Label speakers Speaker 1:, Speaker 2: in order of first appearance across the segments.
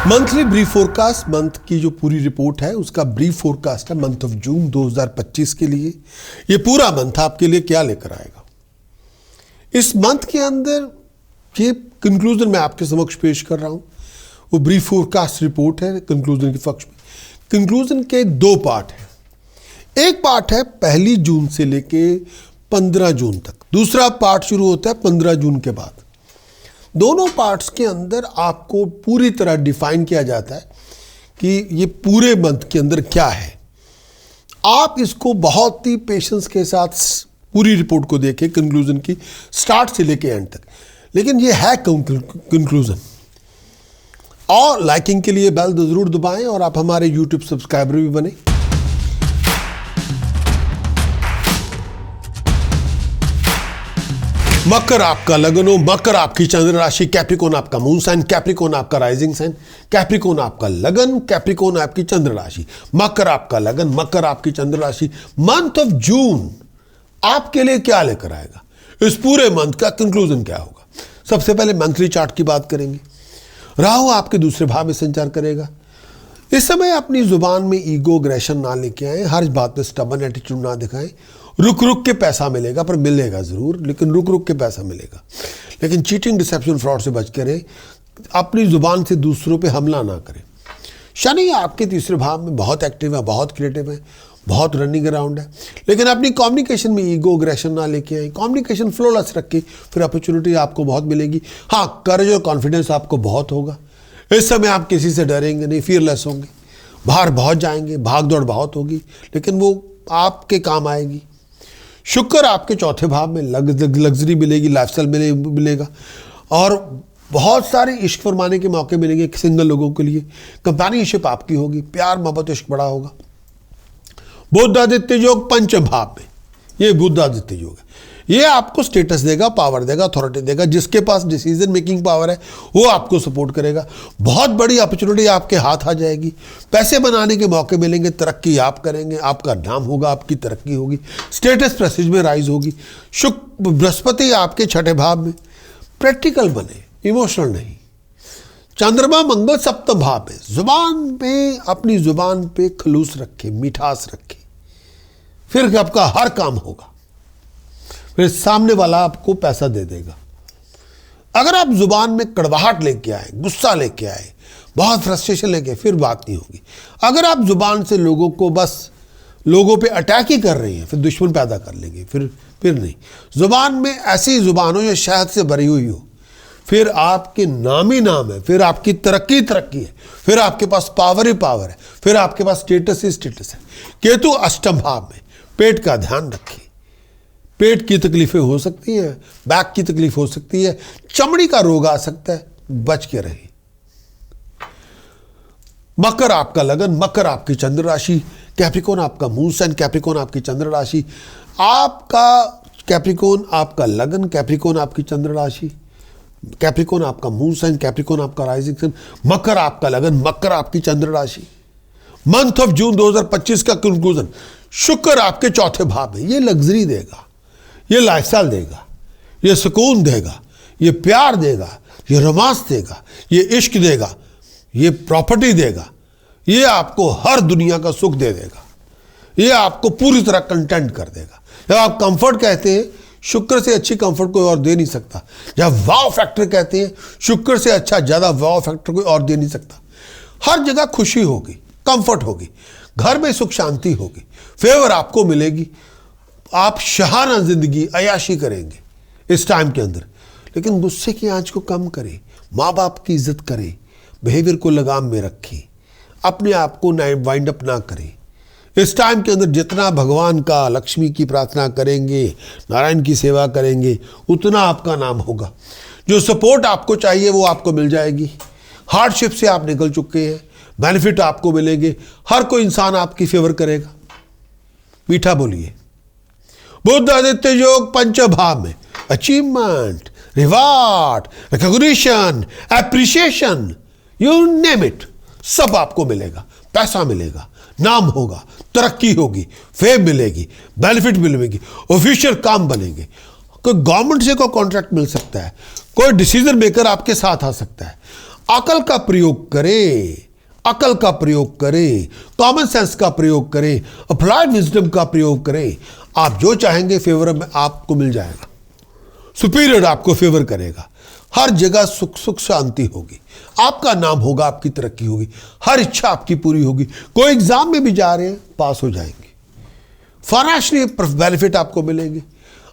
Speaker 1: Monthly brief forecast, month की जो पूरी रिपोर्ट है उसका ब्रीफ फोरकास्ट है मंथ ऑफ जून 2025 के लिए। ये पूरा मंथ आपके लिए क्या लेकर आएगा, इस मंथ के अंदर ये कंक्लूजन मैं आपके समक्ष पेश कर रहा हूं। वो ब्रीफ फोरकास्ट रिपोर्ट है कंक्लूजन के पक्ष में। कंक्लूजन के दो पार्ट हैं। एक पार्ट है 1 जून से लेके 15 जून तक, दूसरा पार्ट शुरू होता है 15 जून के बाद। दोनों पार्ट्स के अंदर आपको पूरी तरह डिफाइन किया जाता है कि ये पूरे मंथ के अंदर क्या है। आप इसको बहुत ही पेशेंस के साथ पूरी रिपोर्ट को देखें, कंक्लूजन की स्टार्ट से लेके एंड तक। लेकिन ये है कंक्लूजन। और लाइकिंग के लिए बेल जरूर दबाएं और आप हमारे यूट्यूब सब्सक्राइबर भी बने। मकर आपका लगन हो, मकर आपकी चंद्र राशि, कैप्रिकॉर्न आपका मून साइन, कैप्रिकॉर्न आपका राइजिंग साइन, कैप्रिकॉर्न आपका लगन, कैप्रिकॉर्न आपकी चंद्र राशि, मकर आपका लगन, मकर आपकी चंद्र राशि। मंथ ऑफ जून आपके लिए क्या लेकर आएगा, इस पूरे मंथ का कंक्लूजन क्या होगा। सबसे पहले मंथली चार्ट की बात करेंगे। राहु आपके दूसरे भाव में संचार करेगा। इस समय अपनी जुबान में ईगो अग्रेशन ना लेके आए, हर बात में स्टबर्न एटीट्यूड ना दिखाएं। रुक रुक के पैसा मिलेगा, पर मिलेगा जरूर, लेकिन रुक रुक के पैसा मिलेगा। लेकिन चीटिंग, डिसेप्शन, फ्रॉड से बच के रहे। अपनी जुबान से दूसरों पे हमला ना करें। शनि आपके तीसरे भाव में बहुत एक्टिव है, बहुत क्रिएटिव है, बहुत रनिंग अराउंड है। लेकिन अपनी कम्युनिकेशन में ईगो अग्रेशन ना लेके आए। कम्युनिकेशन फ्लोलेस रखे, फिर अपॉर्चुनिटी आपको बहुत मिलेगी। हाँ, करेज और कॉन्फिडेंस आपको बहुत होगा। इस समय आप किसी से डरेंगे नहीं, फियरलेस होंगे। बाहर बहुत जाएंगे, भाग दौड़ बहुत होगी, लेकिन वो आपके काम आएगी। शुक्र आपके चौथे भाव में लग्जरी मिलेगी, लाइफस्टाइल मिलेगा और बहुत सारे इश्क फरमाने के मौके मिलेंगे सिंगल लोगों के लिए। कंपेनियनशिप आपकी होगी, प्यार मोहब्बत इश्क बड़ा होगा। बुध आदित्य योग पंचम भाव में, ये बुध आदित्य योग है। ये आपको स्टेटस देगा, पावर देगा, अथॉरिटी देगा। जिसके पास डिसीजन मेकिंग पावर है वो आपको सपोर्ट करेगा। बहुत बड़ी अपॉर्चुनिटी आपके हाथ आ जाएगी। पैसे बनाने के मौके मिलेंगे, तरक्की आप करेंगे, आपका नाम होगा, आपकी तरक्की होगी, स्टेटस प्रेस्टीज में राइज होगी। शुक्र बृहस्पति आपके छठे भाव में, प्रैक्टिकल बने, इमोशनल नहीं। चंद्रमा मंगल सप्तम भाव में, जुबान पे, अपनी जुबान पे खलूस रखे, मिठास रखे, फिर आपका हर काम होगा। फिर सामने वाला आपको पैसा दे देगा। अगर आप जुबान में कड़वाहट लेके आए, गुस्सा लेके आए, बहुत फ्रस्ट्रेशन लेके, फिर बात नहीं होगी। अगर आप जुबान से लोगों को बस लोगों पे अटैक ही कर रही हैं, फिर दुश्मन पैदा कर लेंगे। फिर नहीं। जुबान में ऐसी जुबान हो जो शहद से भरी हुई हो, फिर आपके नाम ही नाम है, फिर आपकी तरक्की है, फिर आपके पास पावर ही पावर है, फिर आपके पास स्टेटस ही स्टेटस है। केतु अष्टम भाव में, पेट का ध्यान रखिए। पेट की तकलीफें हो सकती हैं, बैक की तकलीफ हो सकती है, चमड़ी का रोग आ सकता है, बच के रहिए। मकर आपका लगन, मकर आपकी चंद्र राशि, कैप्रिकॉर्न आपका मून साइन, कैप्रिकॉर्न आपकी चंद्र राशि। आपका कैप्रिकॉर्न आपका लगन, कैप्रिकॉर्न आपकी चंद्र राशि, कैप्रिकॉर्न आपका मून साइन, कैप्रिकॉर्न आपका राइजिंग साइन, मकर आपका लगन, मकर आपकी चंद्र राशि। मंथ ऑफ जून 2025 का कंक्लूजन, शुक्र आपके चौथे भाव में। ये लग्जरी देगा, ये लाइफस्टाइल देगा, ये सुकून देगा, ये प्यार देगा, ये रोमांस देगा, ये इश्क देगा, ये प्रॉपर्टी देगा, ये आपको हर दुनिया का सुख दे देगा, ये आपको पूरी तरह कंटेंट कर देगा। जब आप कंफर्ट कहते हैं, शुक्र से अच्छी कंफर्ट कोई और दे नहीं सकता। जब वाव फैक्टर कहते हैं, शुक्र से अच्छा ज़्यादा वाव फैक्टर कोई और दे नहीं सकता। हर जगह खुशी होगी, कंफर्ट होगी, घर में सुख शांति होगी, फेवर आपको मिलेगी। आप शहाना जिंदगी अयाशी करेंगे इस टाइम के अंदर। लेकिन गुस्से की आंच को कम करें, माँ बाप की इज्जत करें, बिहेवियर को लगाम में रखें, अपने आप को वाइंड अप ना करें। इस टाइम के अंदर जितना भगवान का, लक्ष्मी की प्रार्थना करेंगे, नारायण की सेवा करेंगे, उतना आपका नाम होगा। जो सपोर्ट आपको चाहिए वो आपको मिल जाएगी। हार्डशिप से आप निकल चुके हैं, बेनिफिट आपको मिलेंगे। हर कोई इंसान आपकी फेवर करेगा। मीठा बोलिए। बुध आदित्य योग पंचम भाव में, achievement, reward, recognition, appreciation, you name it, सब आपको मिलेगा। पैसा मिलेगा, नाम होगा, तरक्की होगी, फेम मिलेगी, बेनिफिट मिलेगी, ऑफिशियल काम बनेंगे। कोई गवर्नमेंट से कोई कॉन्ट्रैक्ट मिल सकता है, कोई डिसीजन मेकर आपके साथ आ सकता है। अकल का प्रयोग करें, अकल का प्रयोग करें, कॉमन सेंस का प्रयोग करें, अप्लाइड विजडम का प्रयोग करें। आप जो चाहेंगे फेवर में आपको मिल जाएगा। सुपीरियर आपको फेवर करेगा। हर जगह सुख सुख शांति होगी, आपका नाम होगा, आपकी तरक्की होगी, हर इच्छा आपकी पूरी होगी। कोई एग्जाम में भी जा रहे हैं, पास हो जाएंगे। फाइनेंशियली बेनिफिट आपको मिलेंगे,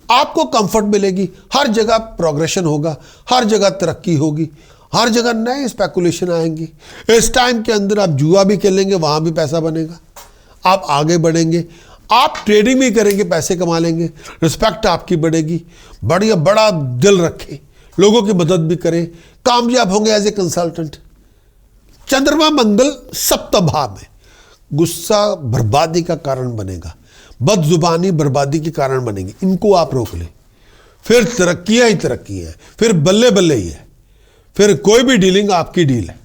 Speaker 1: आपको कंफर्ट मिलेगी, हर जगह प्रोग्रेशन होगा, हर जगह तरक्की होगी, हर जगह नए स्पेकुलेशन आएंगे। इस टाइम के अंदर आप जुआ भी खेलेंगे, वहां भी पैसा बनेगा, आप आगे बढ़ेंगे। आप ट्रेडिंग भी करेंगे, पैसे कमा लेंगे, रिस्पेक्ट आपकी बढ़ेगी। बढ़िया बड़ा दिल रखें, लोगों की मदद भी करें, कामयाब होंगे एज ए कंसल्टेंट। चंद्रमा मंगल सप्तम भाव में, गुस्सा बर्बादी का कारण बनेगा, बदजुबानी बर्बादी के कारण बनेगी। इनको आप रोक लें, फिर तरक्कियां ही तरक्की है, फिर बल्ले बल्ले ही है, फिर कोई भी डीलिंग आपकी डील है।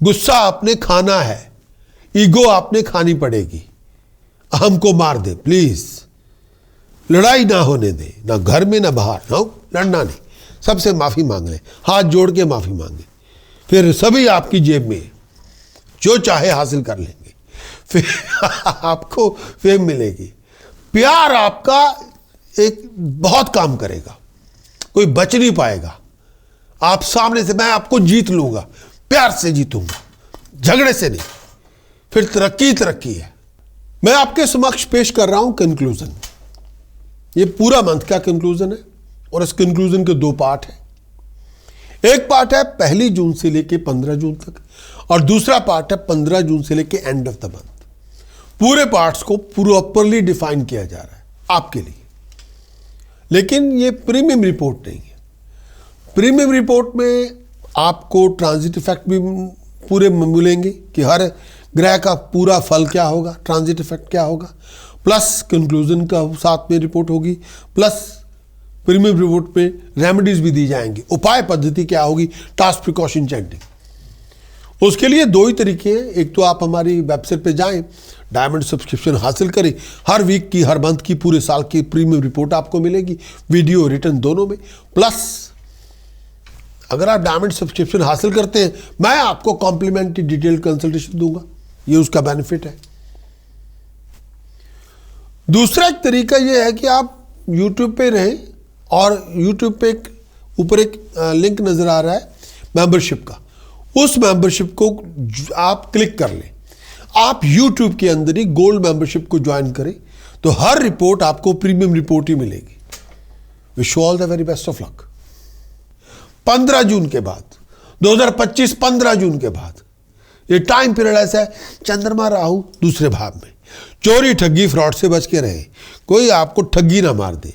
Speaker 1: गुस्सा आपने खाना है, ईगो आपने खानी पड़ेगी। अहम को मार दे प्लीज, लड़ाई ना होने दे, ना घर में ना बाहर, ना लड़ना नहीं, सबसे माफी मांग ले, हाथ जोड़ के माफी मांगे, फिर सभी आपकी जेब में, जो चाहे हासिल कर लेंगे, फिर आपको फेम मिलेगी। प्यार आपका एक बहुत काम करेगा, कोई बच नहीं पाएगा। आप सामने से, मैं आपको जीत लूंगा, प्यार से जीतूंगा, झगड़े से नहीं। फिर तरक्की तरक्की है। मैं आपके समक्ष पेश कर रहा हूं कंक्लूजन। ये पूरा मंथ का कंक्लूजन है और इस कंक्लूजन के दो पार्ट है। एक पार्ट है 1 जून से लेके 15 जून तक, और दूसरा पार्ट है 15 जून से लेके एंड ऑफ द मंथ। पूरे पार्ट्स को प्रॉपरली डिफाइन किया जा रहा है आपके लिए, लेकिन ये प्रीमियम रिपोर्ट नहीं है। प्रीमियम रिपोर्ट में आपको ट्रांजिट इफेक्ट भी पूरे मिलेंगे कि हर ग्रह का पूरा फल क्या होगा, ट्रांजिट इफेक्ट क्या होगा, प्लस कंक्लूजन का साथ में रिपोर्ट होगी, प्लस प्रीमियम रिपोर्ट में रेमेडीज भी दी जाएंगी, उपाय पद्धति क्या होगी, टास्क प्रिकॉशन चैंटिंग। उसके लिए दो ही तरीके हैं। एक तो आप हमारी वेबसाइट पे जाएं, डायमंड सब्सक्रिप्शन हासिल करें, हर वीक की, हर मंथ की, पूरे साल की प्रीमियम रिपोर्ट आपको मिलेगी, वीडियो रिटर्न दोनों में। प्लस अगर आप डायमंड सब्सक्रिप्शन हासिल करते हैं, मैं आपको कॉम्प्लीमेंट्री डिटेल कंसल्टेशन दूंगा, ये उसका बेनिफिट है। दूसरा एक तरीका ये है कि आप YouTube पे रहें और YouTube पे ऊपर एक लिंक नजर आ रहा है मेंबरशिप का, उस मेंबरशिप को आप क्लिक कर लें। आप YouTube के अंदर ही गोल्ड मेंबरशिप को ज्वाइन करें तो हर रिपोर्ट आपको प्रीमियम रिपोर्ट ही मिलेगी। Wish you all the very best of luck. 15 जून के बाद 2025 15 जून के बाद ये टाइम पीरियड ऐसा है, चंद्रमा राहु दूसरे भाव में, चोरी ठगी फ्रॉड से बच के रहे, कोई आपको ठगी ना मार दे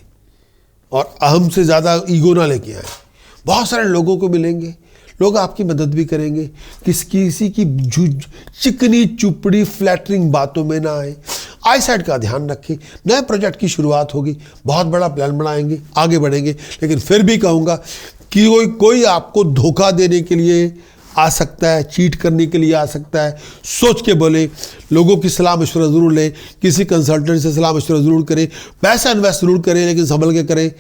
Speaker 1: और अहम से ज्यादा ईगो ना लेके आए। बहुत सारे लोगों को मिलेंगे, लोग आपकी मदद भी करेंगे, किसी की चिकनी चुपड़ी फ्लैटरिंग बातों में ना आए। आई साइड का ध्यान रखें। नए प्रोजेक्ट की शुरुआत होगी, बहुत बड़ा प्लान बनाएंगे, आगे बढ़ेंगे, लेकिन फिर भी कहूँगा कि कोई आपको धोखा देने के लिए आ सकता है, चीट करने के लिए आ सकता है। सोच के बोले, लोगों की सलाह मशवरा ज़रूर लें, किसी कंसल्टेंट से सलाह मशवरा ज़रूर करें, पैसा इन्वेस्ट ज़रूर करें, लेकिन संभल के करें,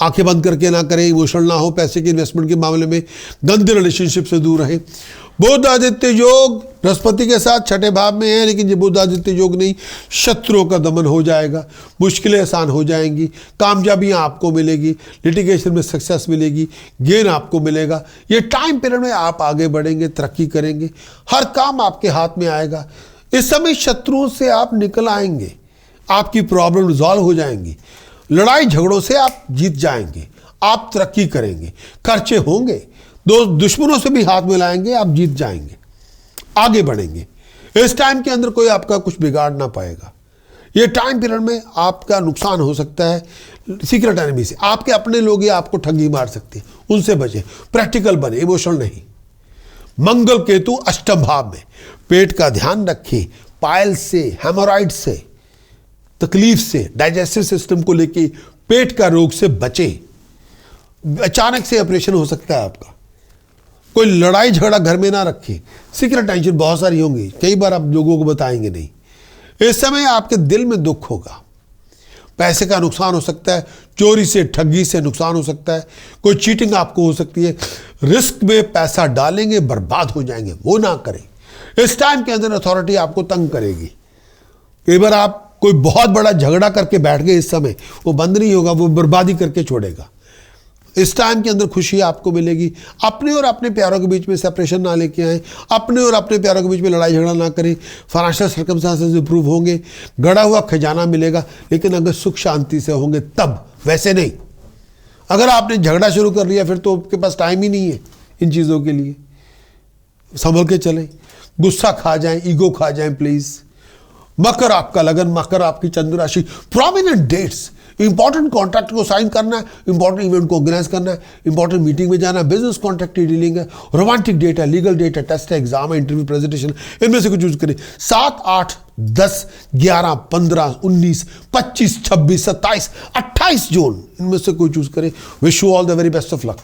Speaker 1: आंखें बंद करके ना करें, इमोशनल ना हो पैसे के इन्वेस्टमेंट के मामले में, गंदे रिलेशनशिप से दूर रहें। बुध आदित्य योग बृहस्पति के साथ छठे भाव में है, लेकिन ये बुध आदित्य योग नहीं, शत्रुओं का दमन हो जाएगा, मुश्किलें आसान हो जाएंगी, कामयाबियां आपको मिलेगी, लिटिगेशन में सक्सेस मिलेगी, गेन आपको मिलेगा। ये टाइम पीरियड में आप आगे बढ़ेंगे, तरक्की करेंगे, हर काम आपके हाथ में आएगा। इस समय शत्रुओं से आप निकल आएंगे, आपकी प्रॉब्लम रिजॉल्व हो जाएंगी, लड़ाई झगड़ों से आप जीत जाएंगे, आप तरक्की करेंगे, खर्चे होंगे, दुश्मनों से भी हाथ मिलाएंगे, आप जीत जाएंगे, आगे बढ़ेंगे। इस टाइम के अंदर कोई आपका कुछ बिगाड़ ना पाएगा। ये टाइम पीरियड में आपका नुकसान हो सकता है सीक्रेट एनिमी से, आपके अपने लोग ही आपको ठगी मार सकते हैं, उनसे बचे, प्रैक्टिकल बने, इमोशनल नहीं। मंगल केतु अष्टम भाव में, पेट का ध्यान रखें, पायल से, हेमोराइड से, तकलीफ से, डाइजेस्टिव सिस्टम को लेके पेट का रोग से बचे। अचानक से ऑपरेशन हो सकता है आपका। कोई लड़ाई झगड़ा घर में ना रखें, सीक्रेट टेंशन बहुत सारी होंगी, कई बार आप लोगों को बताएंगे नहीं। इस समय आपके दिल में दुख होगा, पैसे का नुकसान हो सकता है, चोरी से ठगी से नुकसान हो सकता है, कोई चीटिंग आपको हो सकती है। रिस्क में पैसा डालेंगे बर्बाद हो जाएंगे, वो ना करें। इस टाइम के अंदर अथॉरिटी आपको तंग करेगी। कई बार आप कोई बहुत बड़ा झगड़ा करके बैठ गए, इस समय वो बंद नहीं होगा, वो बर्बादी करके छोड़ेगा। इस टाइम के अंदर खुशी आपको मिलेगी। अपने और अपने प्यारों के बीच में सेपरेशन ना लेके आए, अपने और अपने प्यारों के बीच में लड़ाई झगड़ा ना करें। फाइनेंशियल सर्कमस्टांसेस इंप्रूव होंगे, गड़ा हुआ खजाना मिलेगा, लेकिन अगर सुख शांति से होंगे तब, वैसे नहीं। अगर आपने झगड़ा शुरू कर लिया फिर तो आपके पास टाइम ही नहीं है इन चीज़ों के लिए। संभल के चलें, गुस्सा खा जाएं, ईगो खा जाएं प्लीज। मकर आपका लगन, मकर आपकी चंद्र राशि। प्रोमिनेंट डेट्स, इंपॉर्टेंट कॉन्ट्रैक्ट को साइन करना है, इंपॉर्टेंट इवेंट को ऑर्गेनाइज करना है, इंपॉर्टेंट मीटिंग में जाना है, बिजनेस कॉन्ट्रैक्ट की डीलिंग है, रोमांटिक डेट है, लीगल डेट है, टेस्ट है, एग्जाम है, इंटरव्यू, प्रेजेंटेशन, इनमें से कुछ चूज करें। 7, 8, 10, 11, 15, 19, 25, 26, 27, 28 जून, इनमें से कोई चूज करें। Wish you all the very best of luck.